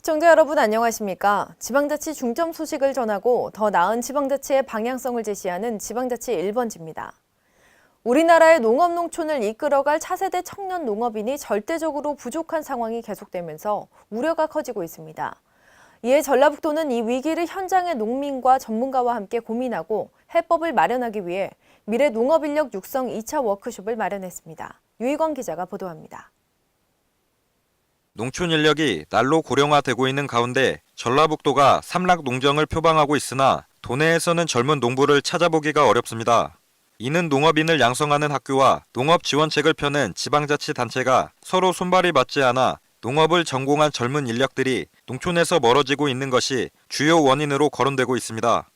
시청자 여러분 안녕하십니까? 지방자치 중점 소식을 전하고 더 나은 지방자치의 방향성을 제시하는 지방자치 1번지입니다. 우리나라의 농업농촌을 이끌어갈 차세대 청년 농업인이 절대적으로 부족한 상황이 계속되면서 우려가 커지고 있습니다. 이에 전라북도는 이 위기를 현장의 농민과 전문가와 함께 고민하고 해법을 마련하기 위해 미래 농업인력 육성 2차 워크숍을 마련했습니다. 유희광 기자가 보도합니다. 농촌 인력이 날로 고령화되고 있는 가운데 전라북도가 삼락 농정을 표방하고 있으나 도내에서는 젊은 농부를 찾아보기가 어렵습니다. 이는 농업인을 양성하는 학교와 농업 지원책을 펴는 지방자치단체가 서로 손발이 맞지 않아 농업을 전공한 젊은 인력들이 농촌에서 멀어지고 있는 것이 주요 원인으로 거론되고 있습니다.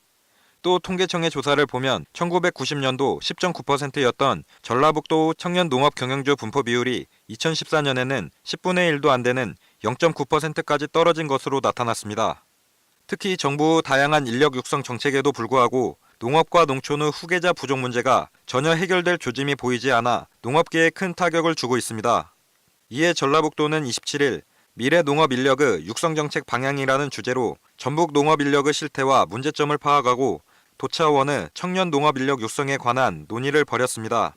또 통계청의 조사를 보면 1990년도 10.9%였던 전라북도 청년 농업 경영주 분포 비율이 2014년에는 10분의 1도 안 되는 0.9%까지 떨어진 것으로 나타났습니다. 특히 정부 다양한 인력 육성 정책에도 불구하고 농업과 농촌의 후계자 부족 문제가 전혀 해결될 조짐이 보이지 않아 농업계에 큰 타격을 주고 있습니다. 이에 전라북도는 27일 미래 농업 인력의 육성 정책 방향이라는 주제로 전북 농업 인력의 실태와 문제점을 파악하고 도차원의 청년 농업 인력 육성에 관한 논의를 벌였습니다.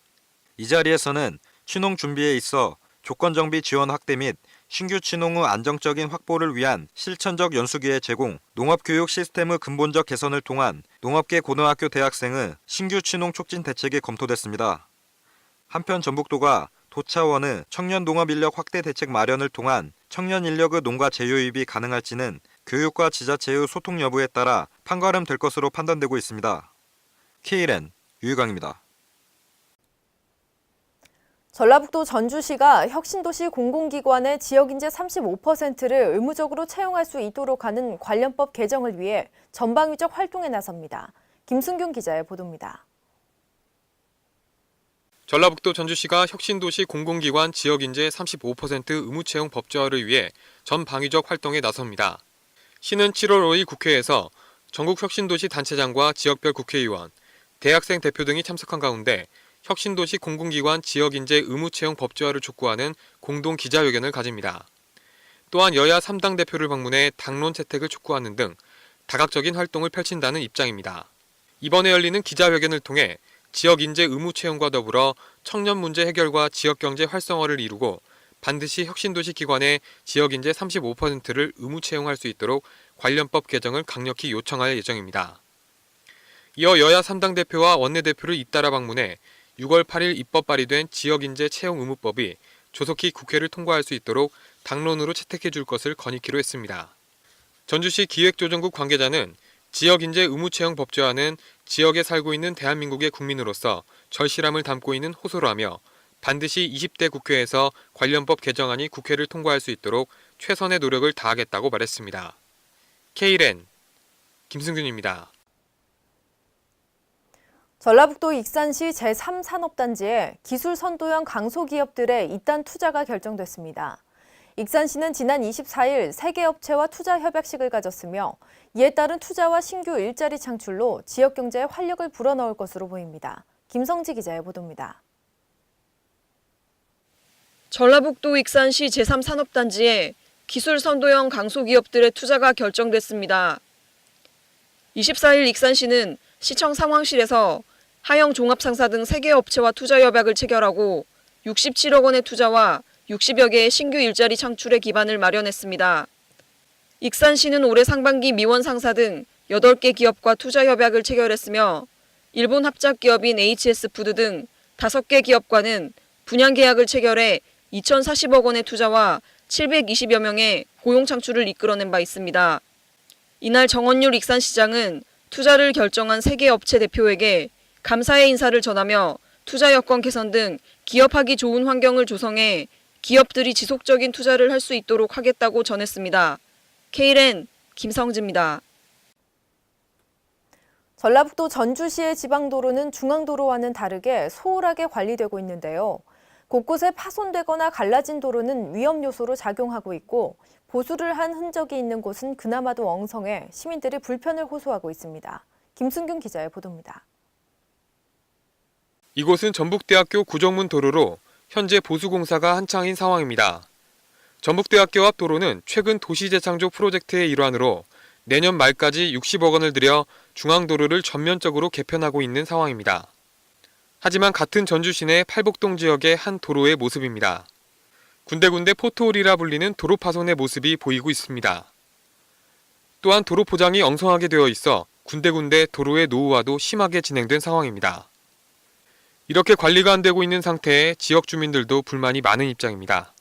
이 자리에서는 취농 준비에 있어 조건정비 지원 확대 및 신규 취농의 안정적인 확보를 위한 실천적 연수기회 제공, 농업교육 시스템의 근본적 개선을 통한 농업계 고등학교 대학생의 신규 취농 촉진 대책이 검토됐습니다. 한편 전북도가 도차원의 청년 농업 인력 확대 대책 마련을 통한 청년 인력의 농가 재유입이 가능할지는 교육과 지자체의 소통 여부에 따라 판가름될 것으로 판단되고 있습니다. KLN 유희광입니다. 전라북도 전주시가 혁신도시 공공기관의 지역인재 35%를 의무적으로 채용할 수 있도록 하는 관련법 개정을 위해 전방위적 활동에 나섭니다. 김승균 기자의 보도입니다. 전라북도 전주시가 혁신도시 공공기관 지역인재 35% 의무채용 법제화를 위해 전방위적 활동에 나섭니다. 시는 7월 5일 국회에서 전국 혁신도시 단체장과 지역별 국회의원, 대학생 대표 등이 참석한 가운데 혁신도시 공공기관 지역인재 의무채용 법제화를 촉구하는 공동 기자회견을 가집니다. 또한 여야 3당 대표를 방문해 당론 채택을 촉구하는 등 다각적인 활동을 펼친다는 입장입니다. 이번에 열리는 기자회견을 통해 지역인재 의무 채용과 더불어 청년 문제 해결과 지역경제 활성화를 이루고 반드시 혁신도시 기관의 지역인재 35%를 의무 채용할 수 있도록 관련법 개정을 강력히 요청할 예정입니다. 이어 여야 3당 대표와 원내대표를 잇따라 방문해 6월 8일 입법 발의된 지역인재 채용 의무법이 조속히 국회를 통과할 수 있도록 당론으로 채택해 줄 것을 건의키로 했습니다. 전주시 기획조정국 관계자는 지역인재 의무채용 법제화는 지역에 살고 있는 대한민국의 국민으로서 절실함을 담고 있는 호소라며 반드시 20대 국회에서 관련법 개정안이 국회를 통과할 수 있도록 최선의 노력을 다하겠다고 말했습니다. KLN 김승균입니다. 전라북도 익산시 제3산업단지에 기술선도형 강소기업들의 이단 투자가 결정됐습니다. 익산시는 지난 24일 3개 업체와 투자 협약식을 가졌으며 이에 따른 투자와 신규 일자리 창출로 지역경제에 활력을 불어넣을 것으로 보입니다. 김성지 기자의 보도입니다. 전라북도 익산시 제3산업단지에 기술선도형 강소기업들의 투자가 결정됐습니다. 24일 익산시는 시청 상황실에서 하영 종합상사 등 3개 업체와 투자 협약을 체결하고 67억 원의 투자와 60여 개의 신규 일자리 창출의 기반을 마련했습니다. 익산시는 올해 상반기 미원 상사 등 8개 기업과 투자 협약을 체결했으며 일본 합작기업인 HS푸드 등 5개 기업과는 분양 계약을 체결해 2,040억 원의 투자와 720여 명의 고용 창출을 이끌어낸 바 있습니다. 이날 정원율 익산시장은 투자를 결정한 3개 업체 대표에게 감사의 인사를 전하며 투자 여건 개선 등 기업하기 좋은 환경을 조성해 기업들이 지속적인 투자를 할 수 있도록 하겠다고 전했습니다. KLN 김성지입니다. 전라북도 전주시의 지방도로는 중앙도로와는 다르게 소홀하게 관리되고 있는데요. 곳곳에 파손되거나 갈라진 도로는 위험 요소로 작용하고 있고 보수를 한 흔적이 있는 곳은 그나마도 엉성해 시민들이 불편을 호소하고 있습니다. 김승균 기자의 보도입니다. 이곳은 전북대학교 구정문 도로로 현재 보수공사가 한창인 상황입니다. 전북대학교 앞 도로는 최근 도시재창조 프로젝트의 일환으로 내년 말까지 60억 원을 들여 중앙도로를 전면적으로 개편하고 있는 상황입니다. 하지만 같은 전주 시내 팔복동 지역의 한 도로의 모습입니다. 군데군데 포트홀이라 불리는 도로 파손의 모습이 보이고 있습니다. 또한 도로 포장이 엉성하게 되어 있어 군데군데 도로의 노후화도 심하게 진행된 상황입니다. 이렇게 관리가 안 되고 있는 상태에 지역 주민들도 불만이 많은 입장입니다.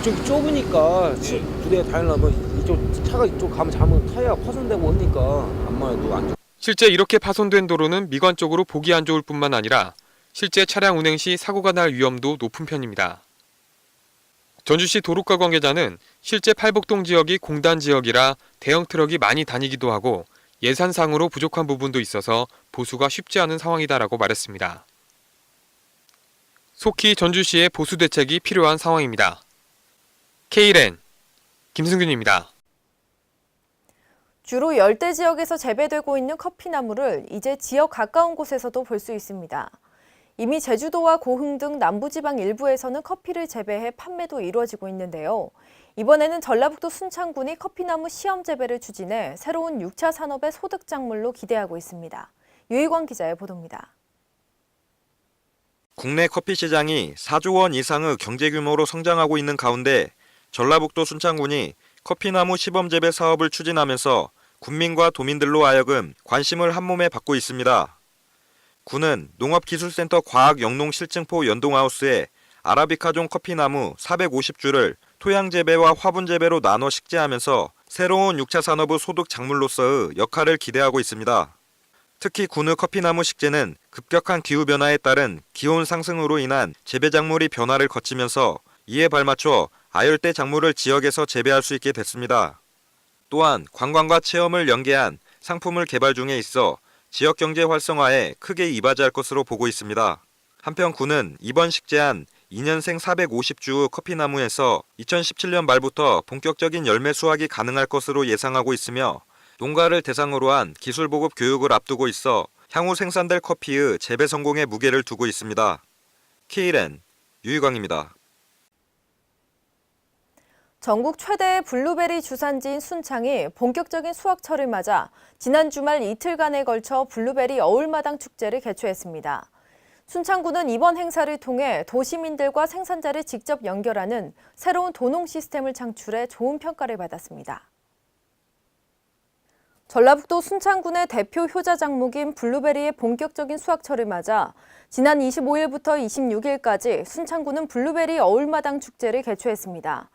이쪽이 좁으니까 부대가 다니려면 이쪽 차가 이쪽 가면 자면 타이어가 파손되고 하니까 암만 해도 안 좋. 실제 이렇게 파손된 도로는 미관적으로 보기 안 좋을 뿐만 아니라 실제 차량 운행 시 사고가 날 위험도 높은 편입니다. 전주시 도로과 관계자는 실제 팔복동 지역이 공단 지역이라 대형 트럭이 많이 다니기도 하고 예산상으로 부족한 부분도 있어서 보수가 쉽지 않은 상황이다라고 말했습니다. 속히 전주시의 보수 대책이 필요한 상황입니다. K랜 김승균입니다. 주로 열대 지역에서 재배되고 있는 커피나무를 이제 지역 가까운 곳에서도 볼 수 있습니다. 이미 제주도와 고흥 등 남부지방 일부에서는 커피를 재배해 판매도 이루어지고 있는데요. 이번에는 전라북도 순창군이 커피나무 시험 재배를 추진해 새로운 6차 산업의 소득 작물로 기대하고 있습니다. 유희광 기자의 보도입니다. 국내 커피 시장이 4조 원 이상의 경제 규모로 성장하고 있는 가운데 전라북도 순창군이 커피나무 시범 재배 사업을 추진하면서 군민과 도민들로 하여금 관심을 한몸에 받고 있습니다. 군은 농업기술센터 과학영농실증포 연동하우스에 아라비카종 커피나무 450주를 토양재배와 화분재배로 나눠 식재하면서 새로운 6차 산업의 소득 작물로서의 역할을 기대하고 있습니다. 특히 군의 커피나무 식재는 급격한 기후변화에 따른 기온 상승으로 인한 재배작물이 변화를 거치면서 이에 발맞춰 아열대 작물을 지역에서 재배할 수 있게 됐습니다. 또한 관광과 체험을 연계한 상품을 개발 중에 있어 지역 경제 활성화에 크게 이바지할 것으로 보고 있습니다. 한편 군은 이번 식재한 2년생 450주의 커피나무에서 2017년 말부터 본격적인 열매 수확이 가능할 것으로 예상하고 있으며 농가를 대상으로 한 기술 보급 교육을 앞두고 있어 향후 생산될 커피의 재배 성공에 무게를 두고 있습니다. K랜 유희광입니다. 전국 최대의 블루베리 주산지인 순창이 본격적인 수확철을 맞아 지난 주말 이틀간에 걸쳐 블루베리 어울마당 축제를 개최했습니다. 순창군은 이번 행사를 통해 도시민들과 생산자를 직접 연결하는 새로운 도농 시스템을 창출해 좋은 평가를 받았습니다. 전라북도 순창군의 대표 효자 작물인 블루베리의 본격적인 수확철을 맞아 지난 25일부터 26일까지 순창군은 블루베리 어울마당 축제를 개최했습니다.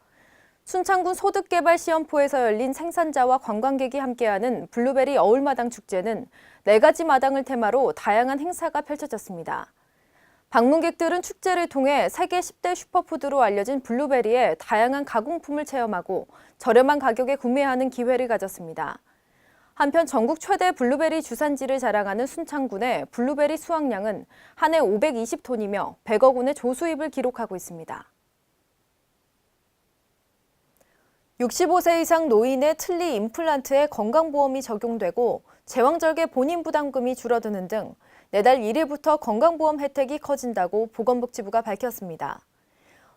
순창군 소득개발시험포에서 열린 생산자와 관광객이 함께하는 블루베리 어울마당 축제는 4가지 마당을 테마로 다양한 행사가 펼쳐졌습니다. 방문객들은 축제를 통해 세계 10대 슈퍼푸드로 알려진 블루베리의 다양한 가공품을 체험하고 저렴한 가격에 구매하는 기회를 가졌습니다. 한편 전국 최대 블루베리 주산지를 자랑하는 순창군의 블루베리 수확량은 한 해 520톤이며 100억 원의 조수입을 기록하고 있습니다. 65세 이상 노인의 틀니 임플란트에 건강보험이 적용되고 제왕절개 본인 부담금이 줄어드는 등 내달 1일부터 건강보험 혜택이 커진다고 보건복지부가 밝혔습니다.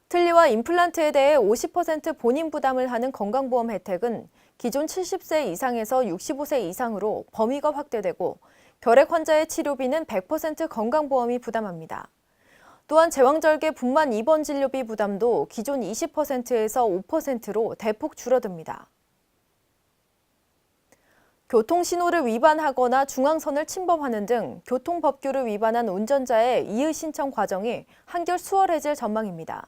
틀니와 임플란트에 대해 50% 본인 부담을 하는 건강보험 혜택은 기존 70세 이상에서 65세 이상으로 범위가 확대되고 결핵 환자의 치료비는 100% 건강보험이 부담합니다. 또한 제왕절개분만 입원 진료비 부담도 기존 20%에서 5%로 대폭 줄어듭니다. 교통신호를 위반하거나 중앙선을 침범하는 등 교통법규를 위반한 운전자의 이의 신청 과정이 한결 수월해질 전망입니다.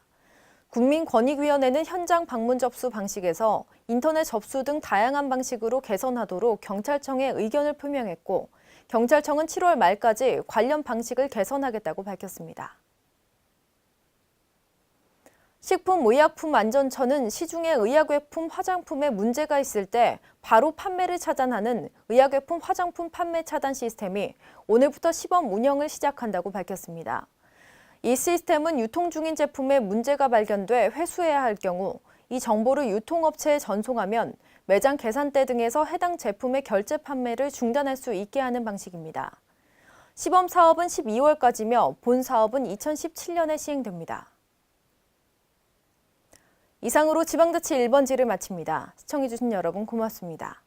국민권익위원회는 현장 방문 접수 방식에서 인터넷 접수 등 다양한 방식으로 개선하도록 경찰청에 의견을 표명했고 경찰청은 7월 말까지 관련 방식을 개선하겠다고 밝혔습니다. 식품의약품안전처는 시중에 의약외품 화장품에 문제가 있을 때 바로 판매를 차단하는 의약외품 화장품 판매 차단 시스템이 오늘부터 시범 운영을 시작한다고 밝혔습니다. 이 시스템은 유통 중인 제품에 문제가 발견돼 회수해야 할 경우 이 정보를 유통업체에 전송하면 매장 계산대 등에서 해당 제품의 결제 판매를 중단할 수 있게 하는 방식입니다. 시범 사업은 12월까지며 본 사업은 2017년에 시행됩니다. 이상으로 지방자치 1번지를 마칩니다. 시청해주신 여러분 고맙습니다.